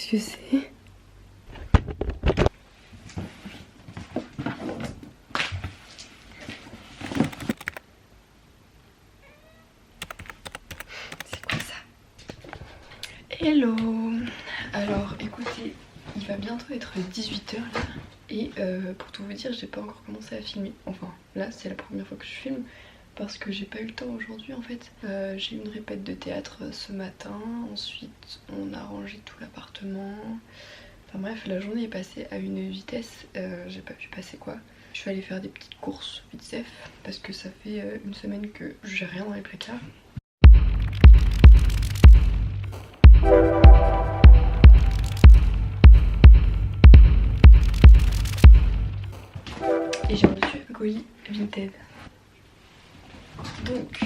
Qu'est-ce que c'est? C'est quoi ça? Hello! Alors écoutez, il va bientôt être 18 h là. Et pour tout vous dire, j'ai pas encore commencé à filmer. Enfin, là c'est la première fois que je filme. Parce que j'ai pas eu le temps aujourd'hui en fait. J'ai eu une répète de théâtre ce matin. Ensuite on a rangé tout l'appartement. Enfin bref, la journée est passée à une vitesse. J'ai pas pu passer quoi. Je suis allée faire des petites courses vite fait. Parce que ça fait une semaine que j'ai rien dans les placards. Et j'ai reçu un colis Vinted. Donc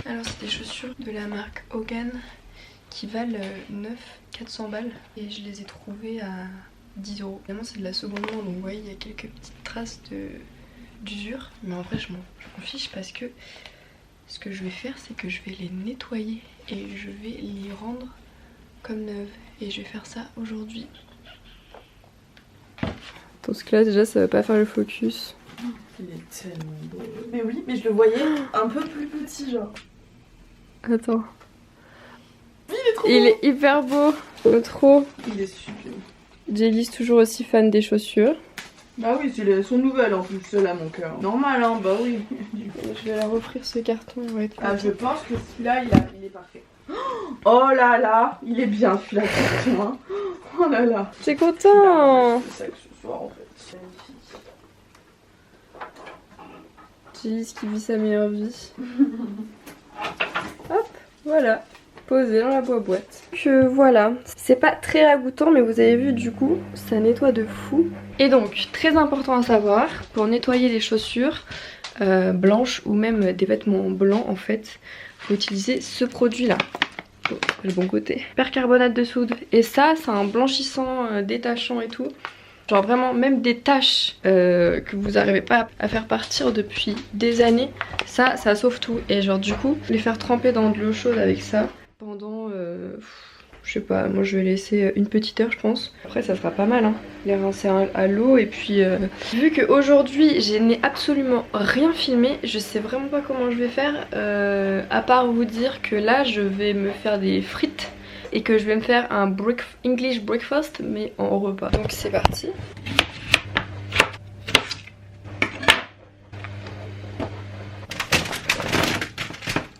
alors c'est des chaussures de la marque Hogan qui valent 400 balles et je les ai trouvées à 10 €. Évidemment c'est de la seconde main, donc vous voyez il y a quelques petites traces d'usure, mais en vrai je m'en fiche parce que ce que je vais faire c'est que je vais les nettoyer et je vais les rendre comme neuves et je vais faire ça aujourd'hui. Dans ce cas là déjà ça va pas faire le focus. Il est tellement beau. Mais oui, mais je le voyais un peu plus petit genre. Attends. Oui, il est trop beau. Il est hyper beau. Trop. Il est super. Jelly's toujours aussi fan des chaussures. Bah oui, sont nouvelles en plus, ceux-là mon cœur. Normal hein, bah oui. Je vais leur offrir ce carton. Ouais, ah je pense que celui-là il est parfait. Oh là là, il est bien celui-là carton hein. Oh là là. T'es content? C'est ça que ce soir en fait. C'est magnifique. Jelly's qui vit sa meilleure vie. Hop, voilà. Posé dans la boîte. Donc voilà, c'est pas très ragoûtant mais vous avez vu du coup ça nettoie de fou. Et donc très important à savoir, pour nettoyer les chaussures blanches ou même des vêtements blancs en fait, faut utiliser ce produit là. Oh, le bon côté. Percarbonate de soude. Et ça c'est un blanchissant détachant et tout. Genre vraiment même des taches que vous n'arrivez pas à faire partir depuis des années, ça sauve tout. Et genre du coup les faire tremper dans de l'eau chaude avec ça pendant je sais pas, moi je vais laisser une petite heure je pense. Après ça sera pas mal hein, les rincer à l'eau. Et puis vu qu'aujourd'hui je n'ai absolument rien filmé, je sais vraiment pas comment je vais faire à part vous dire que là je vais me faire des frites et que je vais me faire un English breakfast mais en repas. Donc c'est parti.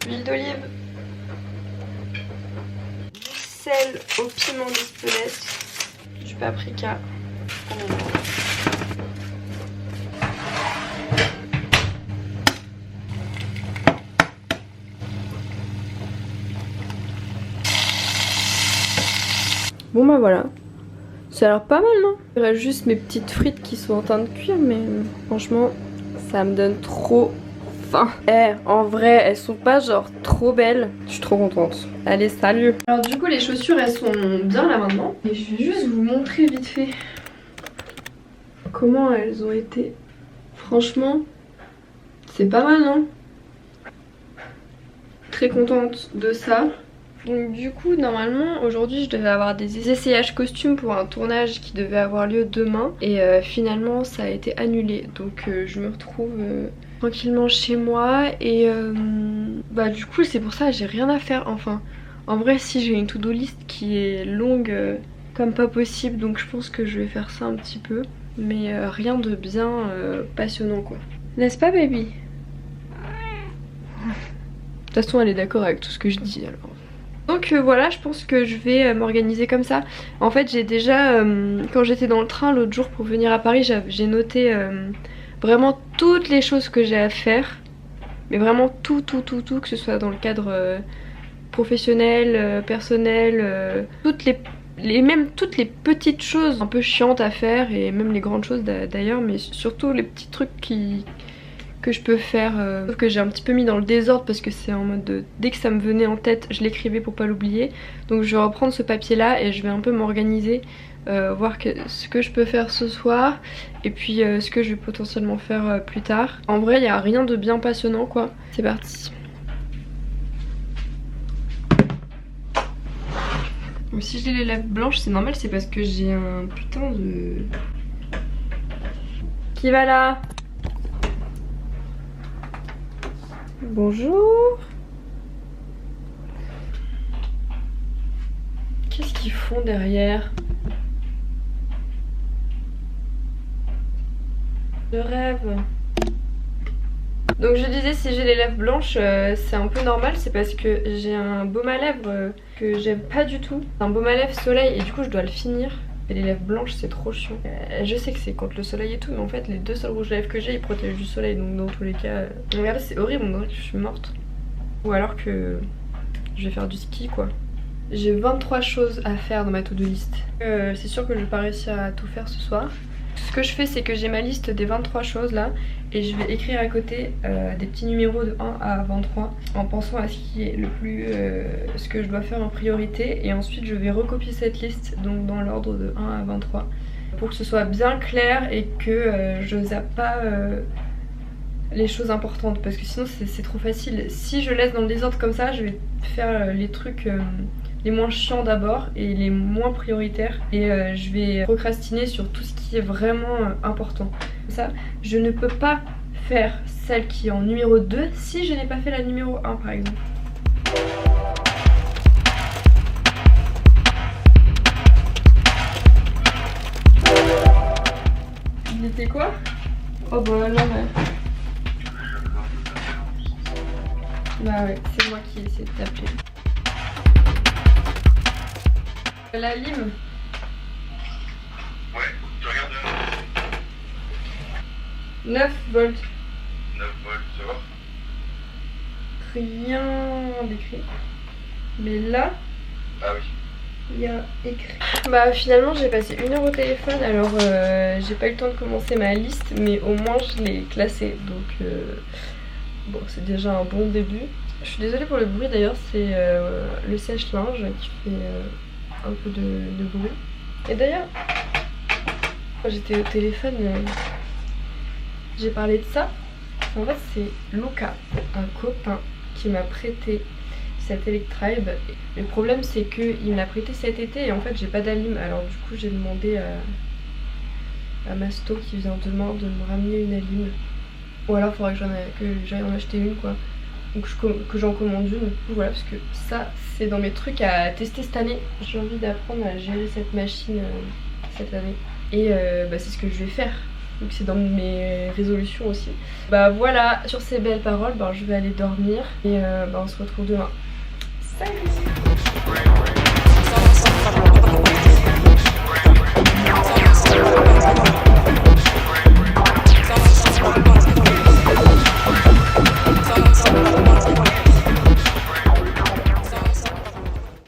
Huile d'olive, du sel au piment d'Espelette, du paprika. Bon bah voilà, ça a l'air pas mal non? Il reste juste mes petites frites qui sont en train de cuire mais franchement ça me donne trop faim. En vrai elles sont pas genre trop belles, je suis trop contente. Allez salut. Alors du coup les chaussures elles sont bien là maintenant et je vais juste vous montrer vite fait comment elles ont été. Franchement c'est pas mal non? Très contente de ça. Donc du coup normalement aujourd'hui je devais avoir des essayages costumes pour un tournage qui devait avoir lieu demain et finalement ça a été annulé, donc je me retrouve tranquillement chez moi et bah du coup c'est pour ça j'ai rien à faire. Enfin en vrai si j'ai une to-do list qui est longue comme pas possible, donc je pense que je vais faire ça un petit peu mais rien de bien passionnant quoi, n'est-ce pas baby? De toute façon elle est d'accord avec tout ce que je dis alors. Donc voilà, je pense que je vais m'organiser comme ça. En fait j'ai déjà, quand j'étais dans le train l'autre jour pour venir à Paris, j'ai noté vraiment toutes les choses que j'ai à faire. Mais vraiment tout, que ce soit dans le cadre professionnel, personnel, même toutes les petites choses un peu chiantes à faire et même les grandes choses d'ailleurs, mais surtout les petits trucs que je peux faire, sauf que j'ai un petit peu mis dans le désordre parce que c'est en mode dès que ça me venait en tête je l'écrivais pour pas l'oublier. Donc je vais reprendre ce papier là et je vais un peu m'organiser voir ce que je peux faire ce soir et puis ce que je vais potentiellement faire plus tard. En vrai il n'y a rien de bien passionnant quoi. C'est parti. Donc, si j'ai les lèvres blanches c'est normal, c'est parce que j'ai un putain de... Qui va là? Bonjour. Qu'est-ce qu'ils font derrière? Je rêve. Donc je disais, si j'ai les lèvres blanches c'est un peu normal, c'est parce que j'ai un baume à lèvres que j'aime pas du tout. C'est un baume à lèvres soleil et du coup je dois le finir. Et les lèvres blanches c'est trop chiant. Je sais que c'est contre le soleil et tout, mais en fait les deux seuls rouges à lèvres que j'ai ils protègent du soleil, donc dans tous les cas... Regardez, c'est horrible, on dirait que je suis morte. Ou alors que je vais faire du ski quoi. J'ai 23 choses à faire dans ma to-do list. C'est sûr que je vais pas réussir à tout faire ce soir. Ce que je fais c'est que j'ai ma liste des 23 choses là et je vais écrire à côté des petits numéros de 1 à 23 en pensant à ce qui est le plus ce que je dois faire en priorité, et ensuite je vais recopier cette liste donc dans l'ordre de 1 à 23 pour que ce soit bien clair et que je zappe pas les choses importantes, parce que sinon c'est trop facile. Si je laisse dans le désordre comme ça, je vais faire les trucs les moins chiants d'abord et les moins prioritaires, et je vais procrastiner sur tout ce qui est vraiment important. Ça, je ne peux pas faire celle qui est en numéro 2 si je n'ai pas fait la numéro 1 par exemple. Il était quoi? Oh bah là mais... Bah ouais, c'est moi qui ai essayé de t'appeler. La lime. Ouais, tu regardes 9 volts. 9 volts, ça va? Rien d'écrit. Mais là, Ah oui. il y a écrit. Bah finalement j'ai passé 1 heure au téléphone, alors j'ai pas eu le temps de commencer ma liste, mais au moins je l'ai classée, donc bon c'est déjà un bon début. Je suis désolée pour le bruit d'ailleurs, c'est le sèche-linge qui fait un peu de bruit. Et d'ailleurs, quand j'étais au téléphone, j'ai parlé de ça. En fait c'est Luca, un copain qui m'a prêté cette Electribe. Le problème c'est qu'il me l'a prêté cet été et en fait j'ai pas d'alim, alors du coup j'ai demandé à Masto qui vient demain de me ramener une alim, ou alors il faudrait que j'aille en acheter une quoi, donc que j'en commande une. Voilà, parce que ça c'est dans mes trucs à tester cette année. J'ai envie d'apprendre à gérer cette machine cette année et bah, c'est ce que je vais faire. Donc c'est dans mes résolutions aussi. Bah voilà, sur ces belles paroles, bah, je vais aller dormir et bah, on se retrouve demain. Salut!